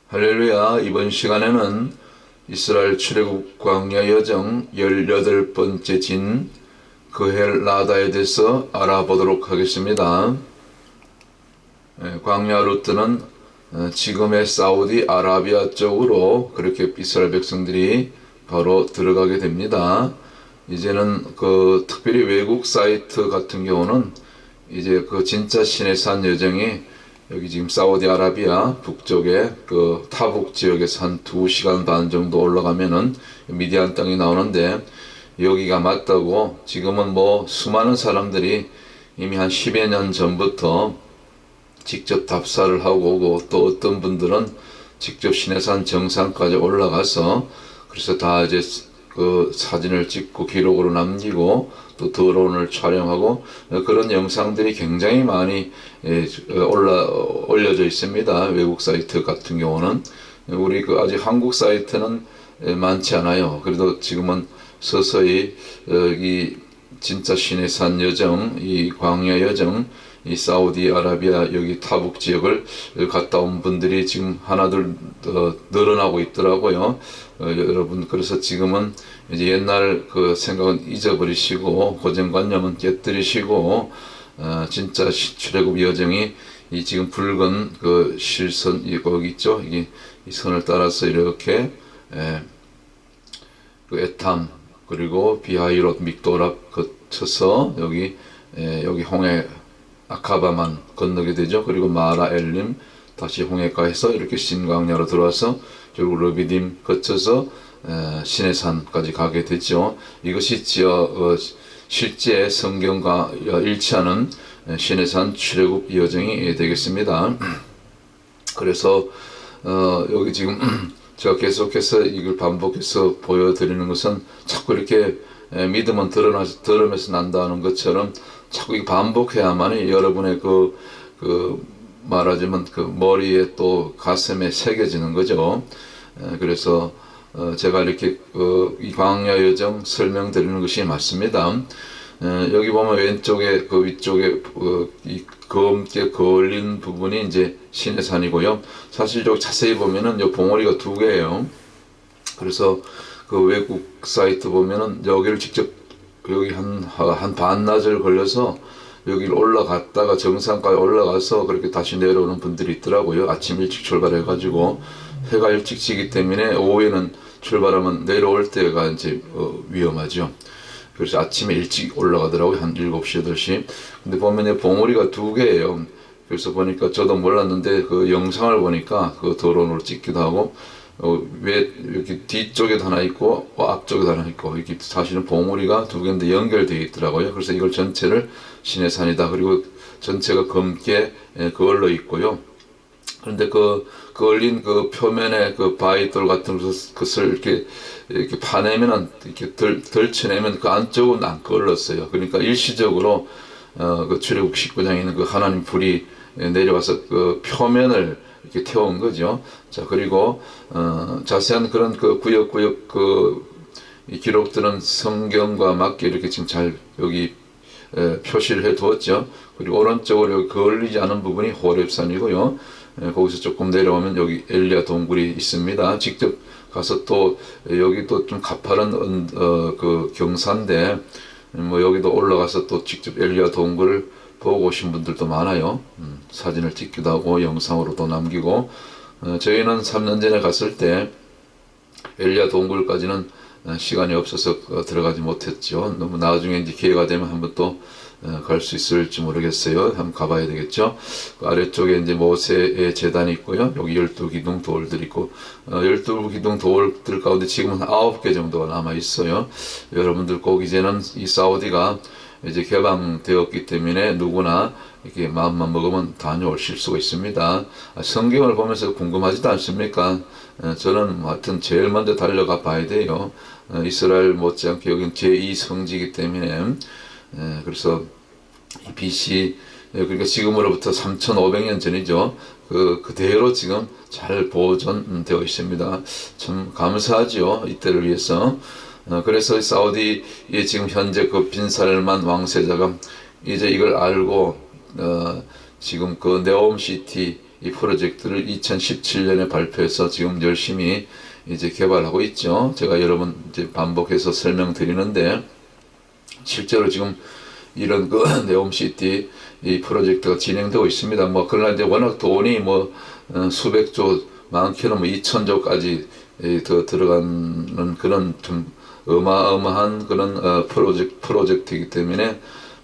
할렐루야. 이번 시간에는 이스라엘 출애굽 광야 여정 18번째 진 그헬라다에 대해서 알아보도록 하겠습니다. 광야 루트는 지금의 사우디아라비아 쪽으로 그렇게 이스라엘 백성들이 바로 들어가게 됩니다. 이제는 특별히 외국 사이트 같은 경우는 이제 진짜 시내산 여정이 여기 지금 사우디아라비아 북쪽에 타북 지역에서 한 2시간 반 정도 올라가면은 미디안 땅이 나오는데, 여기가 맞다고 지금은 수많은 사람들이 이미 한 10여 년 전부터 직접 답사를 하고 오고, 또 어떤 분들은 직접 시내산 정상까지 올라가서 그래서 다 이제 사진을 찍고 기록으로 남기고 또 드론을 촬영하고 그런 영상들이 굉장히 많이 올려져 있습니다. 외국 사이트 같은 경우는. 우리 아직 한국 사이트는 많지 않아요. 그래도 지금은 서서히 이 진짜 시내산 여정, 이 광야 여정, 이 사우디아라비아 여기 타북 지역을 갔다 온 분들이 지금 하나둘 늘어나고 있더라고요. 여러분, 그래서 지금은 이제 옛날 생각은 잊어버리시고 고정관념은 깨뜨리시고 진짜 출애굽 여정이 이 지금 붉은 실선 거기 있죠. 이 선을 따라서 이렇게 에탐 그리고 비하이롯 믹도랍 거쳐서 여기 홍해 아카바만 건너게 되죠. 그리고 마라 엘림 다시 홍해가에서 이렇게 신광야로 들어와서 결국 르비딤 거쳐서 시내산까지 가게 되죠. 이것이 실제 성경과 일치하는 시내산 출애굽 여정이 되겠습니다. 그래서 여기 지금 제가 계속해서 이걸 반복해서 보여드리는 것은 자꾸 이렇게 믿음은 들으면서 난다는 것처럼 자꾸 반복해야만이 여러분의 말하자면 머리에 또 가슴에 새겨지는 거죠. 그래서 제가 이렇게 이 광야 여정 설명드리는 것이 맞습니다. 여기 보면 왼쪽에 위쪽에 이 검게 걸린 부분이 이제 시내산이고요. 사실 좀 자세히 보면은 요 봉우리가 2개예요. 그래서 외국 사이트 보면은 여기를 직접 여기 한 반나절 걸려서 여기를 올라갔다가 정상까지 올라가서 그렇게 다시 내려오는 분들이 있더라고요. 아침 일찍 출발해가지고 해가 일찍 지기 때문에 오후에는 출발하면 내려올 때가 이제 위험하죠. 그래서 아침에 일찍 올라가더라고요. 한 7시, 8시. 근데 보면 봉우리가 2개예요. 그래서 보니까 저도 몰랐는데 영상을 보니까 드론으로 찍기도 하고 왜 이렇게 뒤쪽에도 하나 있고 앞쪽에도 하나 있고 이렇게 사실은 봉우리가 2개인데 연결되어 있더라고요. 그래서 이걸 전체를 시내산이다. 그리고 전체가 검게 그을러 있고요. 그런데 그을린 표면에 바위돌 같은 것을 이렇게 파내면은 이렇게 덜쳐내면 그 안쪽은 안 그을렀어요. 그러니까 일시적으로 출애굽 19장에 있는 하나님 불이 내려와서 표면을 이렇게 태운 거죠. 자, 그리고 자세한 그런 구역구역 이 기록들은 성경과 맞게 이렇게 지금 잘 여기 표시를 해 두었죠. 그리고 오른쪽으로 여기 그을리지 않은 부분이 호렙산이고요. 거기서 조금 내려오면 여기 엘리야 동굴이 있습니다. 직접 가서 또 여기 또 좀 가파른 경사인데 여기도 올라가서 또 직접 엘리야 동굴을 보고 오신 분들도 많아요. 사진을 찍기도 하고 영상으로도 남기고 저희는 3년 전에 갔을 때 엘리야 동굴까지는 시간이 없어서 들어가지 못했죠. 너무 나중에 이제 기회가 되면 한번 또 갈 수 있을지 모르겠어요. 한번 가봐야 되겠죠. 아래쪽에 이제 모세의 제단이 있고요. 여기 12기둥 돌들 있고 12기둥 돌들 가운데 지금은 9개 정도가 남아 있어요. 여러분들 꼭 이제는 이 사우디가 이제 개방되었기 때문에 누구나 이렇게 마음만 먹으면 다녀오실 수가 있습니다. 성경을 보면서 궁금하지도 않습니까? 저는 하여튼 제일 먼저 달려가 봐야 돼요. 이스라엘 못지않게 여긴 제2성지이기 때문에 그래서 이 BC 그러니까 지금으로부터 3,500년 전이죠. 그대로 지금 잘 보존되어 있습니다. 참 감사하죠. 이때를 위해서. 그래서 사우디에 지금 현재 빈살만 왕세자가 이제 이걸 알고 지금 네옴시티 이 프로젝트를 2017년에 발표해서 지금 열심히 이제 개발하고 있죠. 제가 여러 번 이제 반복해서 설명드리는데, 실제로 지금 이런 그 네옴시티 이 프로젝트가 진행되고 있습니다. 뭐 그러나 이제 워낙 돈이 뭐 수백조, 많게는 뭐 2천조까지 더 들어가는 그런 좀 어마어마한 그런 프로젝트이기 때문에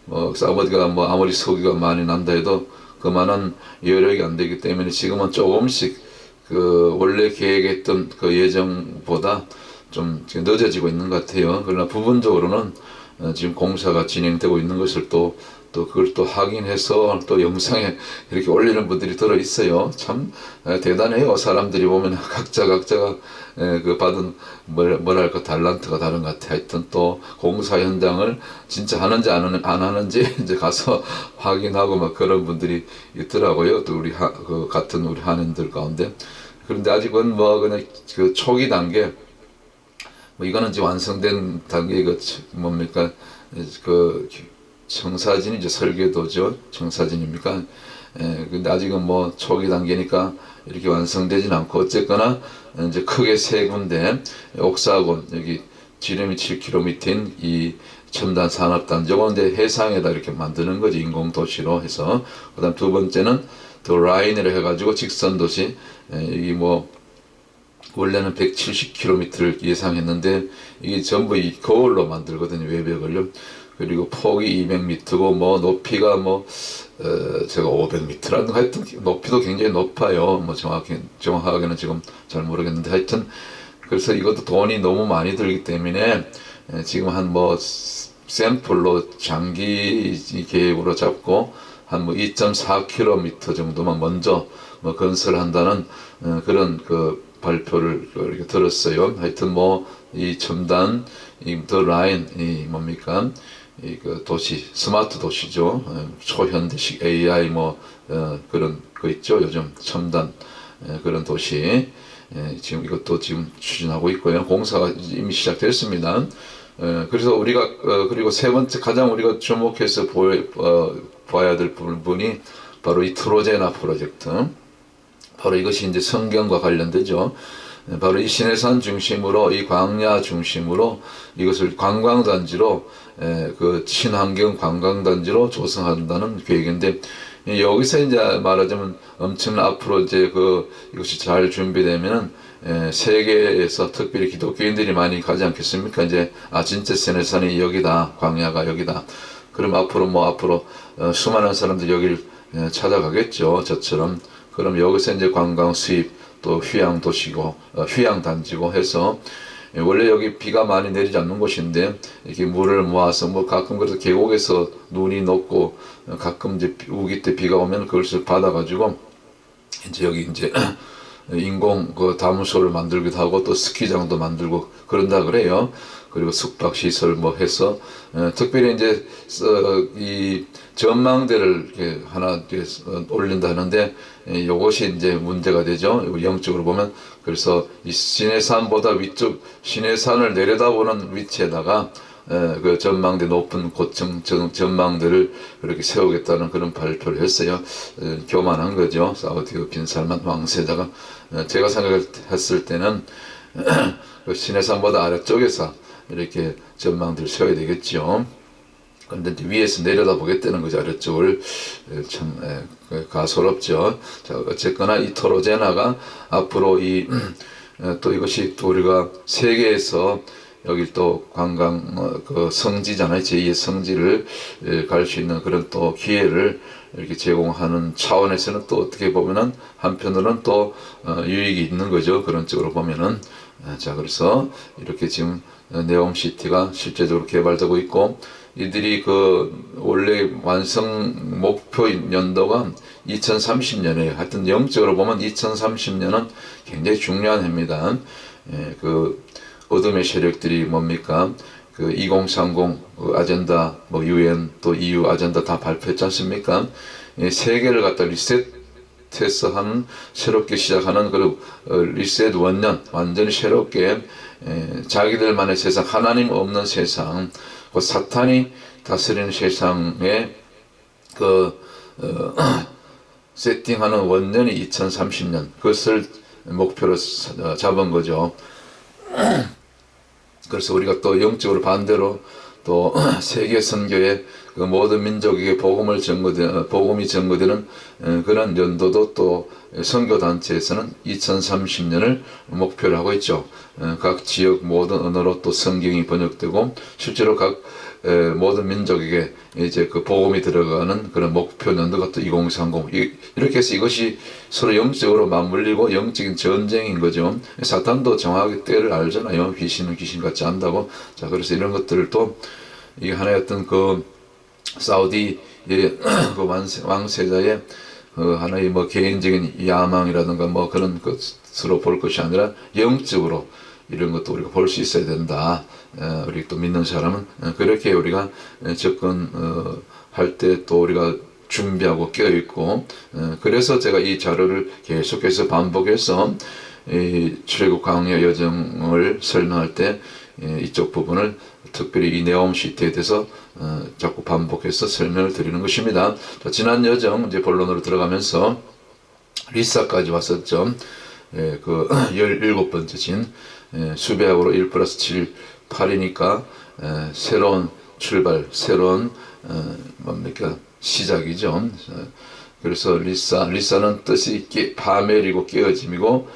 뭐 사우디가 뭐 아무리 석유가 많이 난다 해도 그만한 여력이 안 되기 때문에 지금은 조금씩 그 원래 계획했던 그 예정보다 좀 늦어지고 있는 것 같아요. 그러나 부분적으로는 지금 공사가 진행되고 있는 것을 또 그걸 또 확인해서 또 영상에 이렇게 올리는 분들이 들어 있어요. 참 대단해요. 사람들이 보면 각자가 그 받은 뭐랄까 달란트가 다른 것 같아. 하여튼 또 공사 현장을 진짜 하는지 안 하는지 이제 가서 확인하고 막 그런 분들이 있더라고요. 또 우리 그 같은 우리 한인들 가운데. 그런데 아직은 뭐 그냥 그 초기 단계, 뭐 이거는 지금 완성된 단계, 그 뭡니까 그 청사진이죠. 설계도죠. 청사진입니까? 근데 아직은 뭐 초기 단계니까 이렇게 완성되진 않고, 어쨌거나 이제 크게 세 군데, 옥사곤, 여기 지름이 7km인 이 첨단 산업단지, 요건데 해상에다 이렇게 만드는 거지, 인공도시로 해서. 그 다음 두 번째는 더 라인이라 해가지고 직선도시, 여기 뭐 원래는 170km를 예상했는데 이게 전부 이 거울로 만들거든요, 외벽을요. 그리고 폭이 200m고 뭐 높이가 뭐 제가 500m라는 하여튼 높이도 굉장히 높아요. 뭐 정확하게는 지금 잘 모르겠는데, 하여튼 그래서 이것도 돈이 너무 많이 들기 때문에 지금 한 뭐 샘플로 장기 계획으로 잡고 한 뭐 2.4km 정도만 먼저 뭐 건설한다는 그런 그 발표를 이렇게 들었어요. 하여튼 뭐 이 첨단 이 더 라인 이 뭡니까 이 그 도시, 스마트 도시죠. 초현대식 AI 뭐 그런 거 있죠. 요즘 첨단 그런 도시, 지금 이것도 지금 추진하고 있고요. 공사가 이미 시작됐습니다. 그래서 우리가 그리고 세 번째 가장 우리가 주목해서 봐야 될 부분이 바로 이 트로제나 프로젝트. 바로 이것이 이제 성경과 관련되죠. 바로 이 시내산 중심으로, 이 광야 중심으로 이것을 관광단지로, 그 친환경 관광단지로 조성한다는 계획인데, 여기서 이제 말하자면 엄청난 앞으로 이제 이것이 잘 준비되면은 세계에서 특별히 기독교인들이 많이 가지 않겠습니까? 이제 진짜 시내산이 여기다, 광야가 여기다. 그럼 앞으로 수많은 사람들이 여기를 찾아가겠죠. 저처럼. 그럼 여기서 이제 관광 수입, 또 휴양 도시고 휴양 단지고 해서, 원래 여기 비가 많이 내리지 않는 곳인데 이렇게 물을 모아서 뭐 가끔 그래서 계곡에서 눈이 녹고 가끔 이제 우기 때 비가 오면 그것을 받아가지고 이제 여기 이제 인공 그 다문소를 만들기도 하고 또 스키장도 만들고 그런다 그래요. 그리고 숙박 시설 뭐 해서 특별히 이제 이 전망대를 이렇게 하나 올린다는데, 이것이 이제 문제가 되죠. 영적으로 보면. 그래서 이 시내산보다 위쪽 시내산을 내려다보는 위치에다가 그 전망대 높은 고층 전망대를 그렇게 세우겠다는 그런 발표를 했어요. 교만한 거죠. 사우디 빈살만 왕세자가. 제가 생각했을 때는 그 시내산보다 아래쪽에서 이렇게 전망대를 세워야 되겠죠. 그런데 위에서 내려다 보겠다는 거죠. 아래쪽을. 참 가소롭죠. 자, 어쨌거나 이 토로제나가 앞으로 또 이것이 또 우리가 세계에서 여기 또 관광 그 성지잖아요. 제2의 성지를 갈 수 있는 그런 또 기회를 이렇게 제공하는 차원에서는 또 어떻게 보면은 한편으로는 또 유익이 있는 거죠. 그런 쪽으로 보면은. 자, 그래서 이렇게 지금 네옴시티가 실제적으로 개발되고 있고, 이들이 그 원래 완성 목표 연도가 2030년이에요. 하여튼 영적으로 보면 2030년은 굉장히 중요한 해입니다. 그 어둠의 세력들이 뭡니까? 그 2030 아젠다, 뭐 UN 또 EU 아젠다 다 발표했지 않습니까? 세계를 갖다 리셋해서 하는, 새롭게 시작하는 그 리셋 원년, 완전히 새롭게 자기들만의 세상, 하나님 없는 세상, 그 사탄이 다스리는 세상에 세팅하는 원년이 2030년, 그것을 목표로 잡은 거죠. 그래서 우리가 또 영적으로 반대로 또 세계 선교의 그 모든 민족에게 복음이 전거되는 그런 연도도 또 선교 단체에서는 2030년을 목표로 하고 있죠. 각 지역 모든 언어로 또 성경이 번역되고 실제로 각 모든 민족에게 이제 그 복음이 들어가는 그런 목표 연도가 또 2030 이렇게 해서 이것이 서로 영적으로 맞물리고 영적인 전쟁인 거죠. 사탄도 정확하게 때를 알잖아요. 귀신은 귀신같이 안다고. 자, 그래서 이런 것들을 또 이게 하나의 어떤 그 사우디의 그 왕세자의 하나의 뭐 개인적인 야망이라든가 뭐 그런 것으로 볼 것이 아니라 영적으로 이런 것도 우리가 볼 수 있어야 된다. 우리 또 믿는 사람은 그렇게 우리가 접근할 때 또 우리가 준비하고 깨어있고, 그래서 제가 이 자료를 계속해서 반복해서 이 출애굽 광야 여정을 설명할 때 이쪽 부분을 특별히 이 네옴 시티에 대해서 자꾸 반복해서 설명을 드리는 것입니다. 지난 여정 이제 본론으로 들어가면서 리사까지 왔었죠. 그 17번째 진 수배하고로 1+7 8이니까 새로운 출발, 새로운 뭡니까 시작이죠. 그래서 리사는 뜻이 파멸이고 깨어짐이고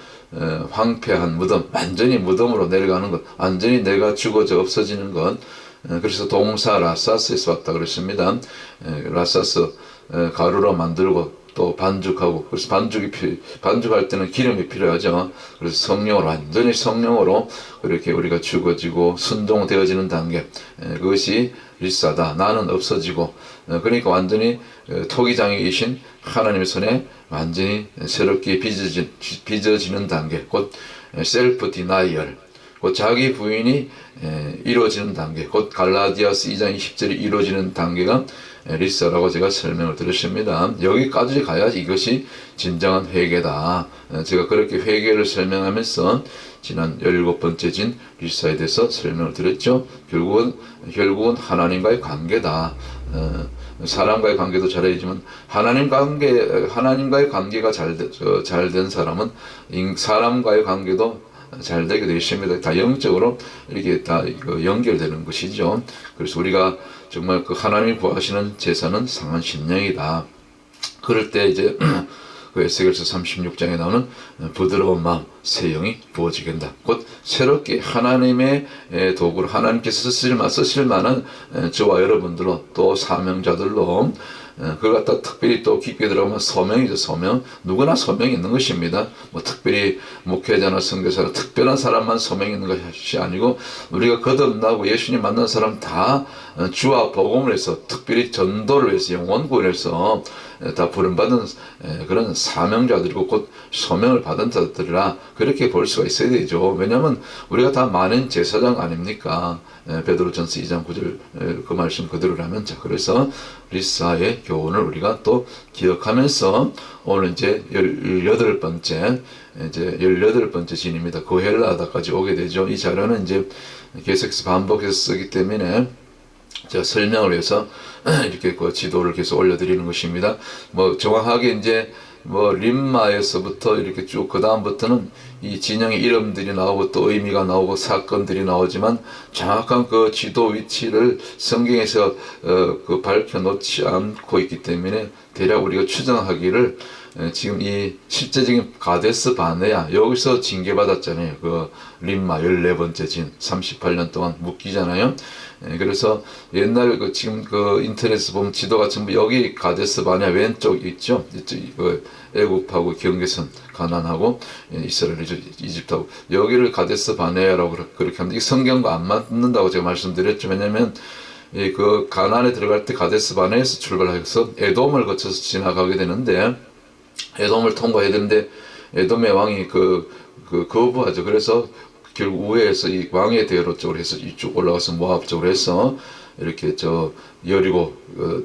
황폐한 무덤, 완전히 무덤으로 내려가는 것, 완전히 내가 죽어져 없어지는 것. 그래서 동사 라사스에서 왔다 그랬습니다. 라사스 가루로 만들고 또 반죽하고, 그래서 반죽할 때는 기름이 필요하죠. 그래서 성령으로, 완전히 성령으로 그렇게 우리가 죽어지고 순종되어지는 단계, 그것이 리사다. 나는 없어지고, 그러니까 완전히 토기장이신 하나님의 손에 완전히 새롭게 빚어지는 단계, 곧 셀프 디나이얼, 곧 자기 부인이 이루어지는 단계, 곧 갈라디아스 2장 20절이 이루어지는 단계가 리사라고 제가 설명을 드렸습니다. 여기까지 가야지 이것이 진정한 회개다. 제가 그렇게 회개를 설명하면서 지난 17번째 진 리사에 대해서 설명을 드렸죠. 결국은 하나님과의 관계다. 사람과의 관계도 잘해야지만 하나님과의 관계가 잘 된 사람은 사람과의 관계도 잘 되게 되어 있습니다. 다 영적으로 이렇게 다 연결되는 것이죠. 그래서 우리가 정말 그 하나님이 구하시는 제사는 상한 심령이다. 그럴 때 이제 그 에스겔서 36장에 나오는 부드러운 마음, 새 영이 부어지게 된다. 곧 새롭게 하나님의 도구로 하나님께서 쓰실 만한 저와 여러분들로 또 사명자들로 그걸 갖다 특별히 또 깊게 들어가면 소명이죠. 소명. 누구나 소명이 있는 것입니다. 뭐 특별히 목회자나 선교사나 특별한 사람만 소명이 있는 것이 아니고 우리가 거듭나고 예수님 만난 사람 다 주와 복음을 해서 특별히 전도를 해서 영혼 구원을 해서 다 부름받은 그런 사명자들이고 곧 소명을 받은 자들이라 그렇게 볼 수가 있어야 되죠. 왜냐하면 우리가 다 만인 제사장 아닙니까? 베드로전서 2장 9절 그 말씀 그대로라면. 자, 그래서 리사의 교훈을 우리가 또 기억하면서 오늘 이제 18번째 진입니다. 고헬라다까지 오게 되죠. 이 자료는 이제 계속해서 반복해서 쓰기 때문에 제가 설명을 해서 이렇게 그 지도를 계속 올려드리는 것입니다. 뭐 정확하게 이제 뭐 림마에서부터 이렇게 쭉 그 다음부터는 이 진영의 이름들이 나오고 또 의미가 나오고 사건들이 나오지만 정확한 그 지도 위치를 성경에서 그 밝혀놓지 않고 있기 때문에 대략 우리가 추정하기를 지금 이 실제적인 가데스 바네아 여기서 징계받았잖아요. 그 림마 14번째 진 38년 동안 묶이잖아요. 그래서 옛날 지금 그 인터넷에 보면 지도가 전부 여기 가데스 바네아 왼쪽 있죠. 그 애굽하고 경계선 가나안하고 이스라엘 이집트하고 여기를 가데스 바네아라고 그렇게 하는데 이 성경과 안 맞는다고 제가 말씀드렸죠. 왜냐하면 그 가나안에 들어갈 때 가데스 바네아에서 출발해서 에돔을 거쳐서 지나가게 되는데 에돔을 통과해야 되는데 에돔의 왕이 거부하죠. 그래서 결국 우회해서 이 왕의 대로 쪽으로 해서 이쪽 올라가서 모압 쪽으로 해서 이렇게 여리고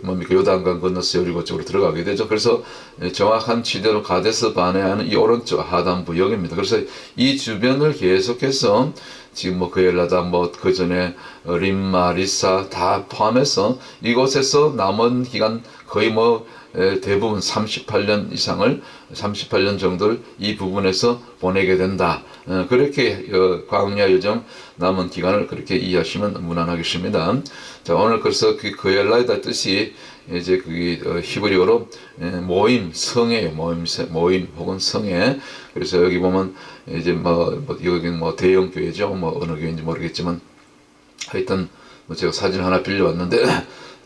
뭡니까 요단강 건너서 여리고 쪽으로 들어가게 되죠. 그래서 정확한 지대로 가데스 바네아는 이 오른쪽 하단부 여기입니다. 그래서 이 주변을 계속해서 지금 뭐 그엘라다 뭐 그 전에 림마 리사 다 포함해서 이곳에서 남은 기간 거의 뭐 대부분 38년 정도를 이 부분에서 보내게 된다. 그렇게 광야 여정 남은 기간을 그렇게 이해하시면 무난하겠습니다. 자, 오늘 그래서 그 그엘라이다 뜻이 이제 그게 히브리어로 모임, 성회예요. 모임 혹은 성회. 그래서 여기 보면 이제 여기 뭐 대형 교회죠. 뭐 어느 교회인지 모르겠지만 하여튼 뭐 제가 사진 하나 빌려왔는데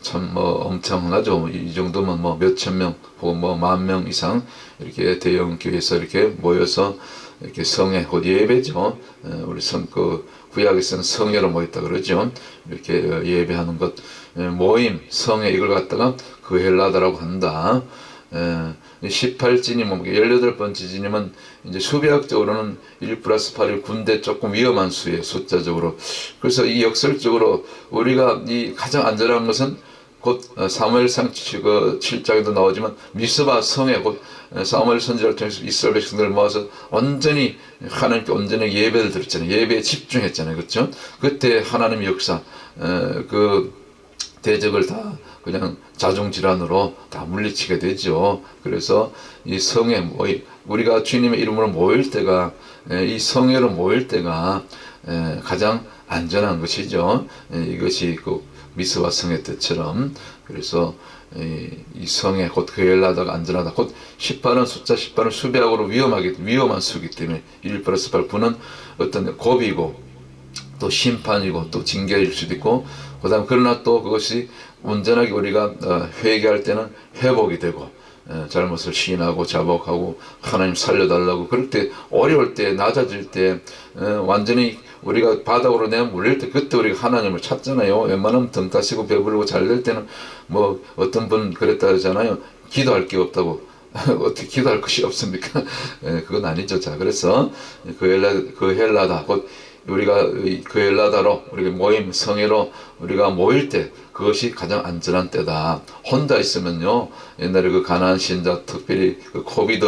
참 뭐 엄청나죠. 이 정도면 뭐 몇천 명 혹은 뭐 만 명 이상 이렇게 대형 교회에서 이렇게 모여서 이렇게 성회 곧 예배죠. 우리 구약에서는 성회로 모였다 그러죠. 이렇게 예배하는 것 모임 성회 이걸 갖다가 그 헬라다라고 한다. 18진이 뭐 18번째 진이면 이제 수비학적으로는 1 플러스 8이 군대 조금 위험한 수예요. 숫자적으로. 그래서 이 역설적으로 우리가 이 가장 안전한 것은 곧 사무엘상 7장에도 나오지만 미스바 성에 곧 사무엘 선지자를 통해서 이스라엘 백성들을 모아서 온전히 하나님께 온전히 예배를 드렸잖아요. 예배에 집중했잖아요. 그렇죠? 그때 하나님의 역사 그 대적을 다 그냥 자중질환으로 다 물리치게 되죠. 그래서 이 성회 우리가 주님의 이름으로 모일 때가 이 성회로 모일 때가 가장 안전한 것이죠. 이것이 그 미스와 성의 뜻처럼. 그래서 이 성에 곧 그엘라다가 안전하다. 곧 18은 숫자 18은 수비학으로 위험한 수기 때문에 1 플러스 8 9는 어떤 고비고 또 심판이고 또 징계일 수도 있고 그다음 그러나 또 그것이 온전하게 우리가 회개할 때는 회복이 되고 잘못을 시인하고 자복하고 하나님 살려달라고 그럴 때 어려울 때 낮아질 때 완전히 우리가 바닥으로 내가 물릴 때 그때 우리가 하나님을 찾잖아요. 웬만하면 등 따시고 배부르고 잘 될 때는 뭐 어떤 분 그랬다 하잖아요. 기도할 게 없다고. 어떻게 기도할 것이 없습니까? 그건 아니죠. 자, 그래서 그 헬라다 곧 우리가 그 헬라다로 우리가 모임 성회로 우리가 모일 때 그것이 가장 안전한 때다. 혼자 있으면요 옛날에 그 가나안 신자 특별히 그 코비드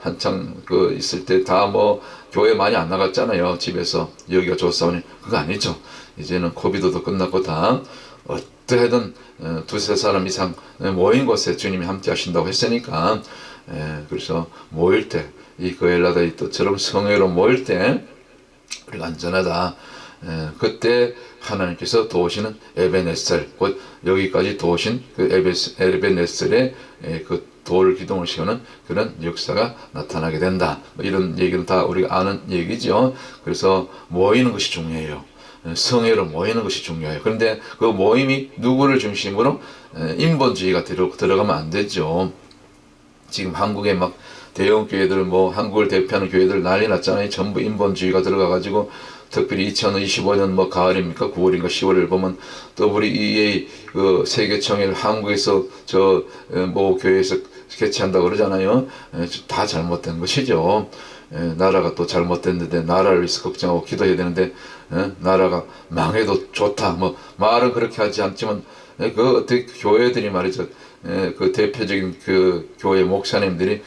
한창 그 있을 때 다 뭐 교회 많이 안 나갔잖아요. 집에서 여기가 좋사오니 그거 아니죠. 이제는 코비드도 끝났고 다 어떻게든 두세 사람 이상 모인 곳에 주님이 함께 하신다고 했으니까 그래서 모일 때 이 그엘라다의 뜻처럼 성회로 모일 때 우리가 안전하다. 그때 하나님께서 도우시는 에벤에셀 곧 여기까지 도우신 그 에벤에셀의 그 돌 기둥을 씌우는 그런 역사가 나타나게 된다. 이런 얘기는 다 우리가 아는 얘기죠. 그래서 모이는 것이 중요해요. 성회로 모이는 것이 중요해요. 그런데 그 모임이 누구를 중심으로 인본주의가 들어가면 안 되죠. 지금 한국에 막 대형 교회들 뭐 한국을 대표하는 교회들 난리 났잖아요. 전부 인본주의가 들어가가지고 특별히 2025년 뭐 가을입니까 9월인가 10월을 보면 WEA 그 세계총회를 한국에서 저 뭐 교회에서 개최한다고 그러잖아요. 다 잘못된 것이죠. 나라가 또 잘못됐는데 나라를 위해서 걱정하고 기도해야 되는데 나라가 망해도 좋다 뭐 말은 그렇게 하지 않지만 그 어떻게 교회들이 말이죠. 그 대표적인 그 교회 목사님들이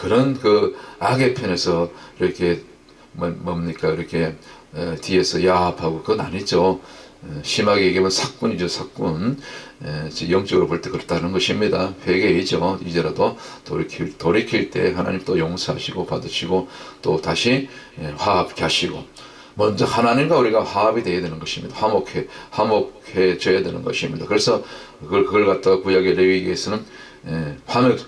그런 그 악의 편에서 이렇게 뭡니까 이렇게 뒤에서 야합하고 그건 아니죠. 심하게 얘기하면 사꾼이죠. 사꾼. 영적으로 볼 때 그렇다는 것입니다. 회개이죠. 이제라도 돌이킬 때 하나님 또 용서하시고 받으시고 또 다시 화합케 하시고 먼저 하나님과 우리가 화합이 되어야 되는 것입니다. 화목해져야 되는 것입니다. 그래서 그걸 갖다가 구약의 레위기에서는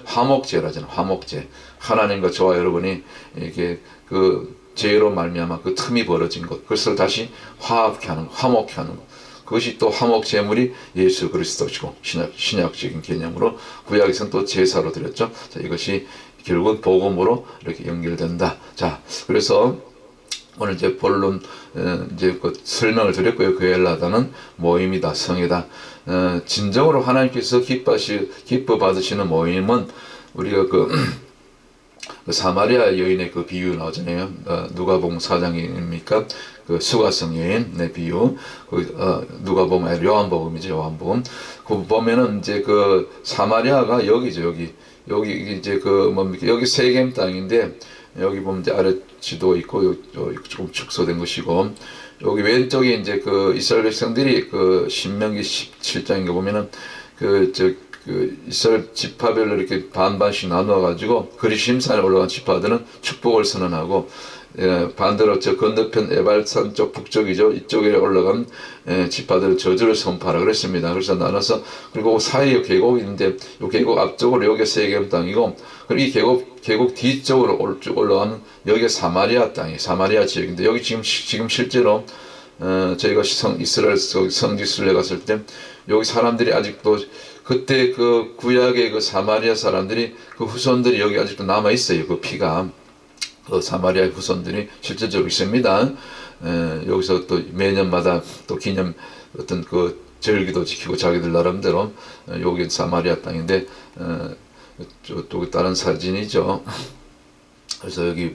화목제라잖아요. 화목제. 하나님과 저와 여러분이 이렇게 그 죄로 말미암아 그 틈이 벌어진 것, 그것을 다시 화합케 하는 것, 화목케 하는 것. 그것이 또 화목 제물이 예수 그리스도시고 신약적인 개념으로 구약에서는 또 제사로 드렸죠. 자, 이것이 결국은 복음으로 이렇게 연결된다. 자, 그래서 오늘 이제 본론 이제 그 설명을 드렸고요. 그 엘라다는 모임이다, 성이다. 진정으로 하나님께서 기뻐 받으시는 모임은 우리가 그 사마리아 여인의 그 비유 나오잖아요. 누가복음 4장입니까? 그 수가성 여인의 비유. 누가복음 요한복음이죠. 요한복음. 그 보면은 이제 그 사마리아가 여기죠. 여기 이제 그 뭡니까? 여기 세겜 땅인데 여기 보면 이제 아래 지도 있고 조금 축소된 것이고 여기 왼쪽에 이제 그 이스라엘 백성들이 그 신명기 17장인가 보면은 그 이스라엘 지파별로 이렇게 반반씩 나누어 가지고 그리심산에 올라간 지파들은 축복을 선언하고, 반대로 저 건너편 에발산 쪽 북쪽이죠. 이쪽에 올라간 지파들은 저주를 선포하라 그랬습니다. 그래서 나눠서, 그리고 사이에 계곡이 있는데 이 계곡 앞쪽으로 여기 세겜 땅이고, 그리고 이 계곡 뒤쪽으로 쭉 올라가는 여기 사마리아 땅이 사마리아 지역인데, 여기 지금 실제로 저희가 이스라엘 성지순례 갔을 때 여기 사람들이 아직도 그때 그 구약의 그 사마리아 사람들이 그 후손들이 여기 아직도 남아 있어요. 그 피가. 그 사마리아 후손들이 실제적으로 있습니다. 여기서 또 매년마다 또 기념 어떤 그 절기도 지키고 자기들 나름대로, 여기 사마리아 땅인데, 또 다른 사진이죠. 그래서 여기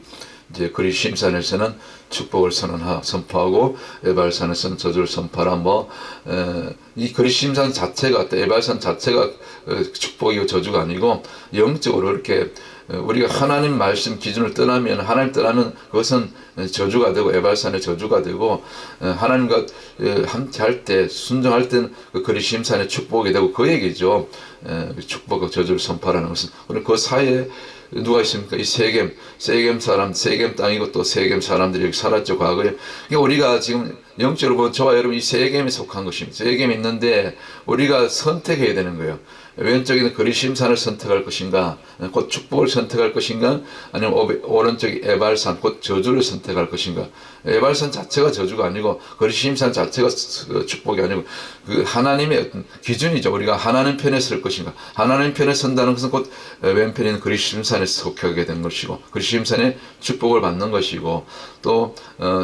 이제 그리심산에서는 축복을 선포하고, 에발산에서는 저주를 선포하라. 이 그리심산 자체가, 에발산 자체가 축복이고 저주가 아니고, 영적으로 이렇게 우리가 하나님 말씀 기준을 떠나면, 하나님 떠나면 그것은 저주가 되고, 에발산의 저주가 되고, 하나님과 함께 할 때, 순종할 때는 그 그리심산의 축복이 되고, 그 얘기죠. 축복과 저주를 선포하라는 것은. 그리고 그 사이에 누가 있습니까? 이 세겜 땅이고, 또 세겜 사람들이 여기 살았죠, 과거에. 그러니까 우리가 지금 영적으로 보면, 저와 여러분 이 세겜에 속한 것입니다. 세겜이 있는데 우리가 선택해야 되는 거예요. 왼쪽에는 그리심산을 선택할 것인가, 곧 축복을 선택할 것인가, 아니면 오른쪽에 에발산, 곧 저주를 선택할 것인가. 에발산 자체가 저주가 아니고, 그리심산 자체가 축복이 아니고, 그 하나님의 어떤 기준이죠. 우리가 하나님 편에 설 것인가. 하나님 편에 선다는 것은 곧 왼편에는 그리심산에 속하게 되는 것이고, 그리심산의 축복을 받는 것이고, 또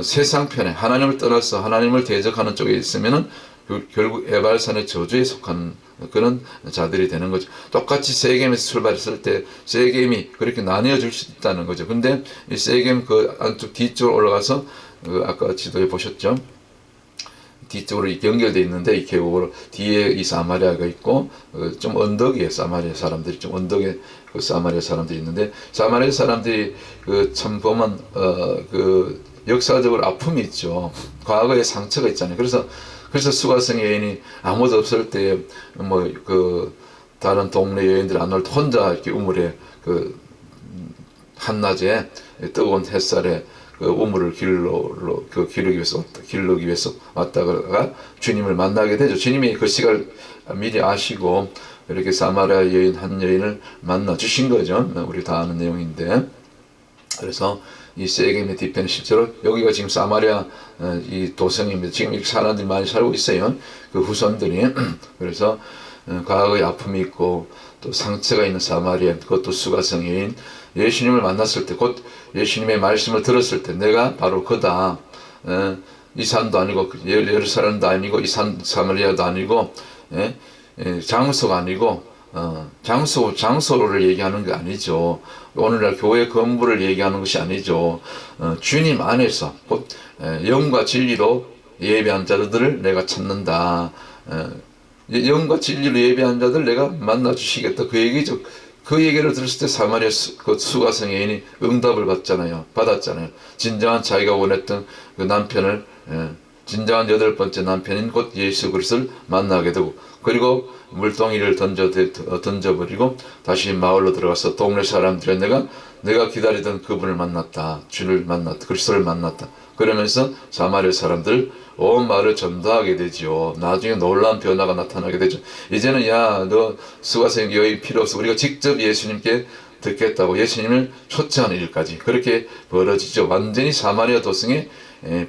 세상 편에 하나님을 떠나서 하나님을 대적하는 쪽에 있으면은 결국 에발산의 저주에 속한 그런 자들이 되는 거죠. 똑같이 세겜에서 출발했을 때 세겜이 그렇게 나뉘어질 수 있다는 거죠. 근데 이 세겜 그 안쪽 뒤쪽으로 올라가서, 아까 지도에 보셨죠? 뒤쪽으로 연결되어 있는데, 이 계곡으로 뒤에 이 사마리아가 있고, 좀 언덕에 사마리아 사람들이, 좀 언덕에 그 사마리아 사람들이 있는데, 사마리아 사람들이 참 보면 그 역사적으로 아픔이 있죠. 과거에 상처가 있잖아요. 그래서 수가성 여인이 아무도 없을 때 다른 동네 여인들 안 올 때 혼자 이렇게 우물에 한낮에 뜨거운 햇살에 우물을 기르기 위해서 왔다가 주님을 만나게 되죠. 주님이 그 시간을 미리 아시고 이렇게 사마리아 여인 한 여인을 만나 주신 거죠. 우리 다 아는 내용인데, 그래서 이 세겜의 뒤편은 실제로 여기가 지금 사마리아 이 도성입니다. 지금 이렇게 사람들이 많이 살고 있어요. 그 후손들이. 그래서 과거의 아픔이 있고 또 상처가 있는 사마리아, 그것도 수가성 여인, 예수님을 만났을 때, 곧 예수님의 말씀을 들었을 때 내가 바로 그다. 이 산도 아니고 예루살렘도 아니고 이 산 사마리아도 아니고, 장소가 아니고 장소를 얘기하는 게 아니죠. 오늘날 교회 건물을 얘기하는 것이 아니죠. 주님 안에서 곧 영과 진리로 예배한 자들을 내가 찾는다. 영과 진리로 예배한 자들 내가 만나 주시겠다. 그 얘기죠. 그 얘기를 들었을 때 사마리아 그 수가성 여인이 응답을 받았잖아요. 진정한 자기가 원했던 그 남편을, 진정한 8번째 남편인 곧 예수 그리스도를 만나게 되고, 그리고 물동이를 던져버리고 다시 마을로 들어가서 동네 사람들이 내가 기다리던 그분을 만났다. 주를 만났다. 그리스도를 만났다. 그러면서 사마리아 사람들 온 마을을 전도하게 되죠. 나중에 놀라운 변화가 나타나게 되죠. 이제는 너 수가성 여인 필요 없어. 우리가 직접 예수님께 듣겠다고 예수님을 초청하는 일까지 그렇게 벌어지죠. 완전히 사마리아 도성에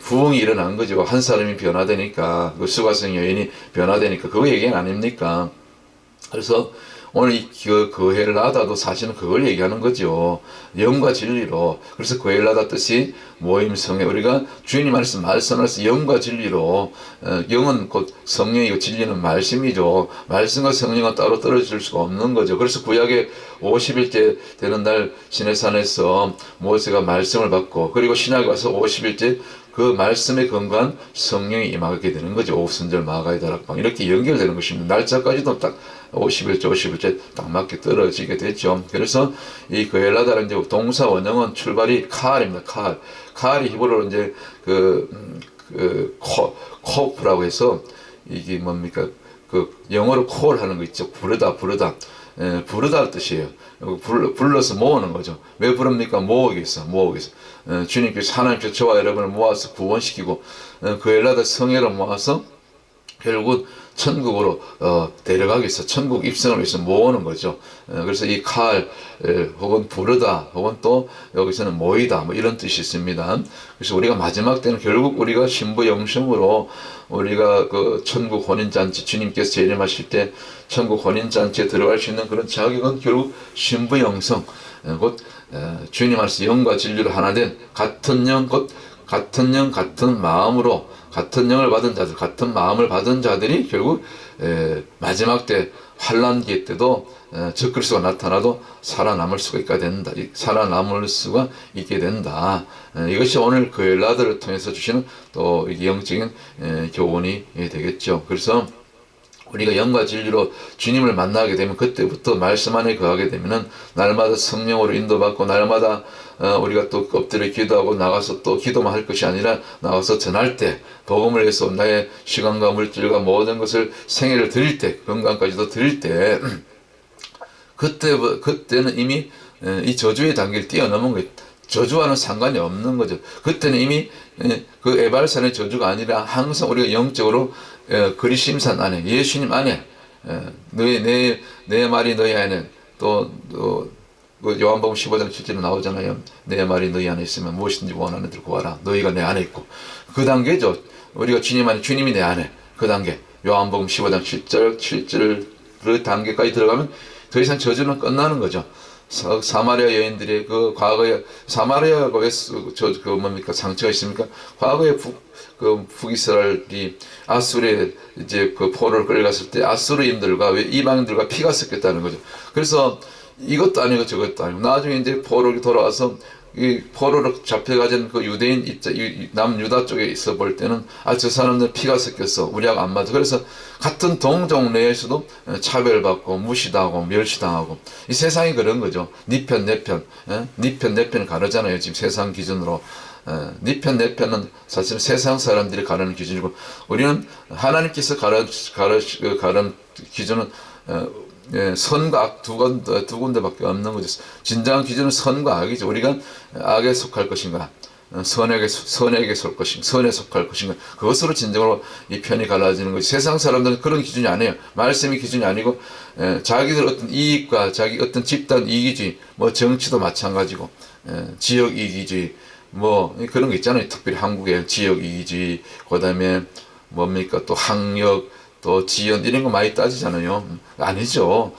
부흥이 일어난 거죠. 한 사람이 변화되니까, 그 수가성 여인이 변화되니까, 그거 얘기는 아닙니까? 그래서 오늘 그 헬라다도 사실은 그걸 얘기하는 거죠. 영과 진리로. 그래서 그 헬라다 뜻이 모임성회. 우리가 주님 안에서 말씀하면서 영과 진리로, 영은 곧 성령이고 진리는 말씀이죠. 말씀과 성령은 따로 떨어질 수가 없는 거죠. 그래서 구약의 50일째 되는 날 시내산에서 모세가 말씀을 받고, 그리고 신약에 와서 50일째 그 말씀에 건강한 성령이 임하게 되는 거죠. 오순절 마가의 다락방 이렇게 연결되는 것입니다. 날짜까지도 딱 50일째 딱 맞게 떨어지게 됐죠. 그래서 이 그엘라다는 이제 동사 원형은 출발이 칼입니다. 칼이 히브리어로 이제 코프라고 해서 이게 뭡니까? 그 영어로 call 하는 거 있죠. 부르다, 부르다. 부르다 뜻이에요. 불러서 모으는 거죠. 왜 부릅니까? 모으기 위해서, 모으기 위해서. 주님께서 하나님께서 저와 여러분을 모아서 구원시키고 그 엘라다 성회로 모아서 결국 천국으로 데려가기 위해서 천국 입성을 위해서 모으는 거죠. 그래서 이 칼 혹은 부르다 혹은 또 여기서는 모이다 뭐 이런 뜻이 있습니다. 그래서 우리가 마지막 때는 결국 우리가 신부 영성으로 우리가 그 천국 혼인잔치 주님께서 재림하실 때 천국 혼인잔치에 들어갈 수 있는 그런 자격은 결국 신부 영성 곧 주님 안에서 영과 진리로 하나 된 같은 영 곧 같은 영 같은 마음으로 같은 영을 받은 자들, 같은 마음을 받은 자들이 결국 마지막 때 환란기 때도 적그리스도가 나타나도 살아남을 수가 있게 된다. 살아남을 수가 있게 된다. 이것이 오늘 그 엘라들을 통해서 주시는 또 영적인 교훈이 되겠죠. 그래서 우리가 영과 진리로 주님을 만나게 되면 그때부터 말씀 안에 거하게 되면은 날마다 성령으로 인도받고 날마다 우리가 또 엎드려 기도하고 나가서 또 기도만 할 것이 아니라 나가서 전할 때 복음을 위해서 나의 시간과 물질과 모든 것을 생애를 드릴 때 건강까지도 드릴 때 그때는 이미 이 저주의 단계를 뛰어넘은 거예요. 저주와는 상관이 없는 거죠. 그때는 이미 그 에발산의 저주가 아니라 항상 우리가 영적으로 그리심산 안에 예수님 안에 내 말이 너희 안에 또 요한복음 15장 7절에 나오잖아요. 내 말이 너희 안에 있으면 무엇이든지 원하는 대로 구하라. 너희가 내 안에 있고 그 단계죠. 우리가 주님 안에 주님이 내 안에 그 단계 요한복음 15장 7절 그 단계까지 들어가면 더 이상 저주는 끝나는 거죠. 사마리아 여인들의 그 과거에 사마리아가 왜 그 뭡니까 상처가 있습니까? 과거에 북이스라엘이 아수르에 이제 그 포로를 끌려갔을 때 아수르인들과 왜 이방인들과 피가 섞였다는 거죠. 그래서 이것도 아니고 저것도 아니고 나중에 이제 포로로 돌아와서 이 포로로 잡혀가진 그 유대인 입자 남유다 쪽에 있어 볼 때는 저 사람들 피가 섞였어 우리하고 안 맞아. 그래서 같은 동족 내에서도 차별받고 무시당하고 멸시당하고 이 세상이 그런 거죠. 네 편 내 편, 네 편 내 편을 가르잖아요. 지금 세상 기준으로 네 편 내 편은 사실 세상 사람들이 가르는 기준이고 우리는 하나님께서 가르는 기준은 선과 악 두 군데밖에 없는 거죠. 진정한 기준은 선과 악이죠. 우리가 악에 속할 것인가, 선에게 설 것인가, 선에 속할 것인가. 그것으로 진정으로 이 편이 갈라지는 거죠. 세상 사람들은 그런 기준이 아니에요. 말씀이 기준이 아니고 자기들 어떤 이익과 자기 어떤 집단 이기주의, 뭐 정치도 마찬가지고 지역 이기주의, 뭐 그런 거 있잖아요. 특별히 한국의 지역 이기주의, 그다음에 뭡니까 또 학력. 또 지연 이런 거 많이 따지잖아요. 아니죠.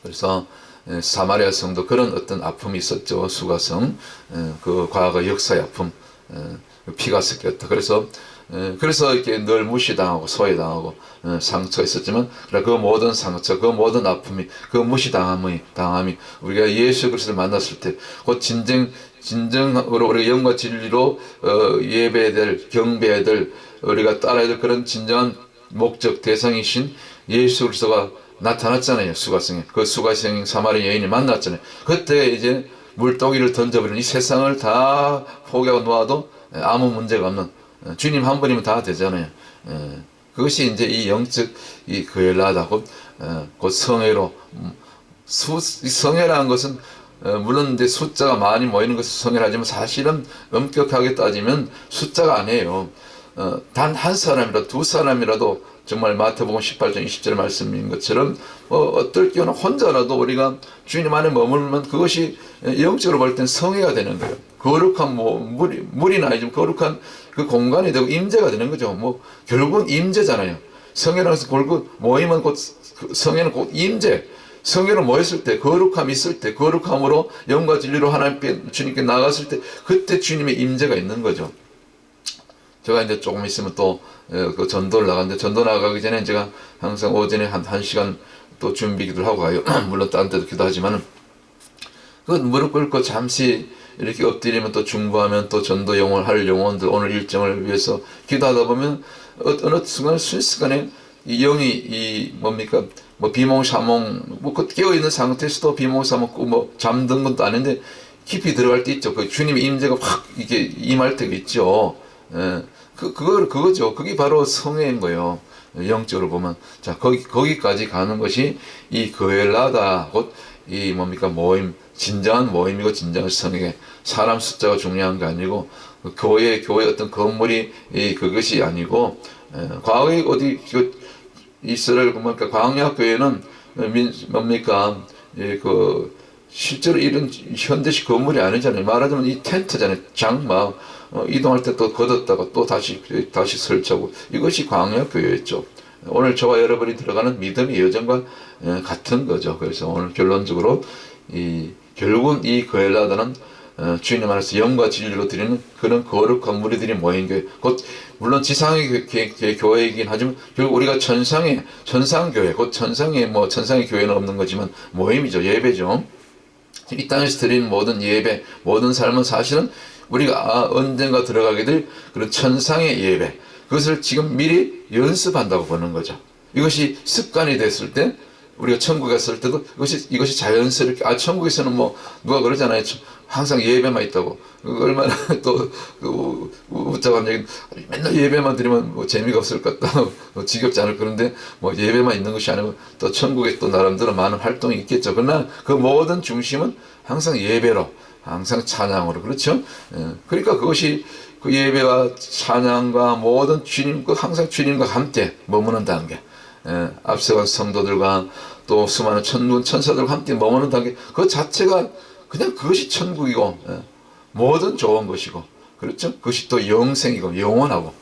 그래서 사마리아 성도 그런 어떤 아픔이 있었죠. 수가성 그 과거 역사의 아픔 피가 섞였다. 그래서 이렇게 늘 무시당하고 소외당하고 상처가 있었지만 그 모든 상처, 그 모든 아픔이 그 무시당함이 우리가 예수 그리스도를 만났을 때 곧 진정으로 우리가 영과 진리로 예배해야 될 경배해야 될 우리가 따라야 될 그런 진정한 목적 대상이신 예수 그리스도가 나타났잖아요. 수가성에 그 수가성 사마리아 여인이 만났잖아요. 그때 이제 물동이를 던져버리는 이 세상을 다 포기하고 놓아도 아무 문제가 없는 주님 한 분이면 다 되잖아요. 그것이 이제 이 영적 이 그엘라다고 곧 성회로 성회라는 것은 물론 이제 숫자가 많이 모이는 것을 성회라지만 사실은 엄격하게 따지면 숫자가 아니에요. 단 한 사람이라도 두 사람이라도 정말 마태복음 18장 20절 말씀인 것처럼 어떨 경우는 혼자라도 우리가 주님 안에 머물면 그것이 영적으로 볼 땐 성회가 되는 거예요. 거룩한 물이나 아니지만 거룩한 그 공간이 되고 임재가 되는 거죠. 결국은 임재잖아요. 성회라서 결국 모이면 곧 성회는 곧 임재. 성회로 모였을 때 거룩함이 있을 때 거룩함으로 영과 진리로 하나님께 주님께 나갔을 때 그때 주님의 임재가 있는 거죠. 제가 이제 조금 있으면 또 그 전도를 나가는데 전도 나가기 전에 제가 항상 오전에 한 1시간 또 준비 기도를 하고 가요. 물론 다른 때도 기도하지만은 그 무릎 꿇고 잠시 이렇게 엎드리면 또 중보하면 또 전도 할 영혼들 오늘 일정을 위해서 기도하다 보면 어느 순간 순식간에 이 영이 이 뭡니까 비몽사몽 그 깨어 있는 상태에서도 비몽사몽 잠든 것도 아닌데 깊이 들어갈 때 있죠. 그 주님의 임재가 확 이게 임할 때가 있죠. 그거죠. 그게 바로 성회인 거예요. 영적으로 보면 자 거기까지 가는 것이 이 그엘라다 곧 이 뭡니까 모임 진정한 모임이고 진정한 성회 사람 숫자가 중요한 게 아니고 교회 어떤 건물이 그것이 아니고 과거에 어디 이스라엘 뭡니까 광야 교회는 뭡니까 실제로 이런 현대식 건물이 아니잖아요. 말하자면 이 텐트잖아요. 장막 이동할 때 또 걷었다가 또 다시 설치하고 이것이 광야 교회였죠. 오늘 저와 여러분이 들어가는 믿음의 여정과 같은 거죠. 그래서 오늘 결론적으로 결국은 이 거엘라다는 주님 안에서 영과 진리로 드리는 그런 거룩한 무리들이 모인 교회. 곧 물론 지상의 교회이긴 하지만 결국 우리가 천상교회, 곧 천상의 교회는 없는 거지만 모임이죠. 예배죠. 이 땅에서 드리는 모든 예배, 모든 삶은 사실은 우리가 언젠가 들어가게 될 그런 천상의 예배, 그것을 지금 미리 연습한다고 보는 거죠. 이것이 습관이 됐을 때 우리가 천국에 갔을 때도 이것이 자연스럽게 천국에서는 뭐 누가 그러잖아요. 항상 예배만 있다고. 얼마나 또 웃자고 얘기 맨날 예배만 드리면 뭐 재미가 없을 것 같다. 지겹지 않을 그런데 뭐 예배만 있는 것이 아니고 또 천국에 또 나름대로 많은 활동이 있겠죠. 그러나 그 모든 중심은 항상 예배로, 항상 찬양으로, 그렇죠? 그러니까 그것이 그 예배와 찬양과 모든 항상 주님과 함께 머무는 단계. 앞서간 성도들과 또 수많은 천사들과 함께 머무는 단계, 그 자체가 그냥 그것이 천국이고 모든 좋은 것이고, 그렇죠? 그것이 또 영생이고 영원하고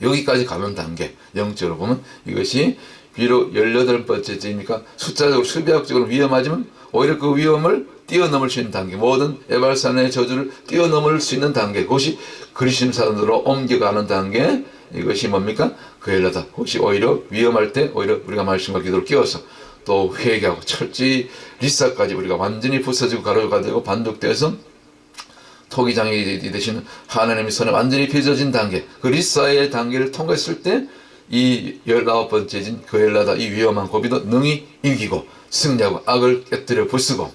여기까지 가는 단계, 영적으로 보면 이것이 비록 18번째지니까 숫자적으로 수비학적으로 위험하지만 오히려 그 위험을 뛰어넘을 수 있는 단계, 모든 에발산의 저주를 뛰어넘을 수 있는 단계, 그것이 그리심산으로 옮겨가는 단계, 이것이 뭡니까? 그엘라다. 그것이 오히려 위험할 때 오히려 우리가 말씀과 기도를 끼워서 또 회개하고 철저히 리사까지 우리가 완전히 부서지고 가루가 되고 반죽되어서 토기장이 되시는 하나님의 손에 완전히 빚어진 단계, 그 리사의 단계를 통과했을 때 이 19번째진 그엘라다, 이 위험한 고비도 능히 이기고 승리하고 악을 깨뜨려 부수고,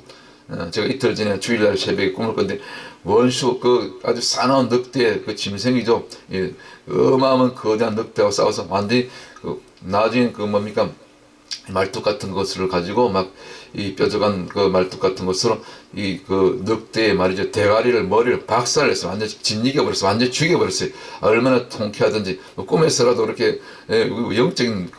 제가 이틀 전에 주일날 새벽에 꿈을 꿨는데 원수 아주 싸나운 늑대 짐승이죠. 어마어마한 거대한 늑대와 싸워서 완전히 나중에 뭡니까 말뚝 같은 것을 가지고 막 이 뾰족한 그 말뚝 같은 것으로 늑대의 말이죠 대가리를 머리를 박살냈어요. 완전히 짓이겨 버렸어요. 완전히 죽여버렸어요. 얼마나 통쾌하든지 꿈에서라도 그렇게 영적인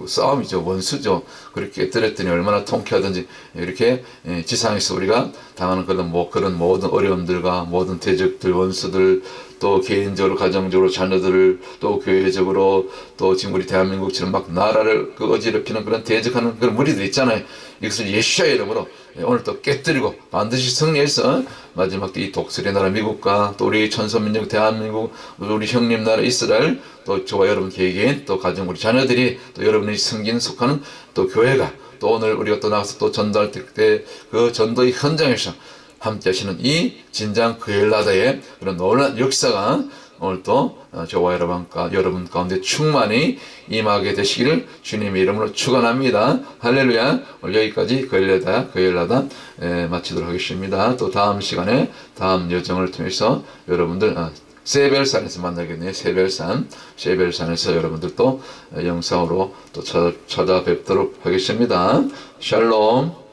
싸움이죠. 원수죠. 그렇게 깨뜨렸더니 얼마나 통쾌하든지 이렇게 지상에서 우리가 당하는 그런 모든 어려움들과 모든 대적들, 원수들, 또 개인적으로, 가정적으로, 자녀들을, 또 교회적으로, 또 지금 우리 대한민국처럼 막 나라를 어지럽히는 그런 대적하는 그런 무리들 있잖아요. 이것을 예수의 이름으로 오늘 또 깨뜨리고 반드시 승리해서 마지막 때 이 독수리 나라 미국과 또 우리 천선민족 대한민국, 우리 형님 나라 이스라엘, 또 저와 여러분 개개인, 또 가정 우리 자녀들이, 또 여러분이 섬긴 속하는 또 교회가, 또 오늘 우리가 또 나가서 또 전도할 때 그 전도의 현장에서 함께 하시는 이 진정 그엘라다의 그런 놀라운 역사가 오늘 또 저와 여러분 가운데 충만히 임하게 되시기를 주님의 이름으로 축원합니다. 할렐루야. 오늘 여기까지 그엘라다 마치도록 하겠습니다. 또 다음 시간에 다음 여정을 통해서 여러분들 세벨산에서 만나겠네요. 세벨산에서 여러분들 또 영상으로 또 찾아뵙도록 하겠습니다. 샬롬.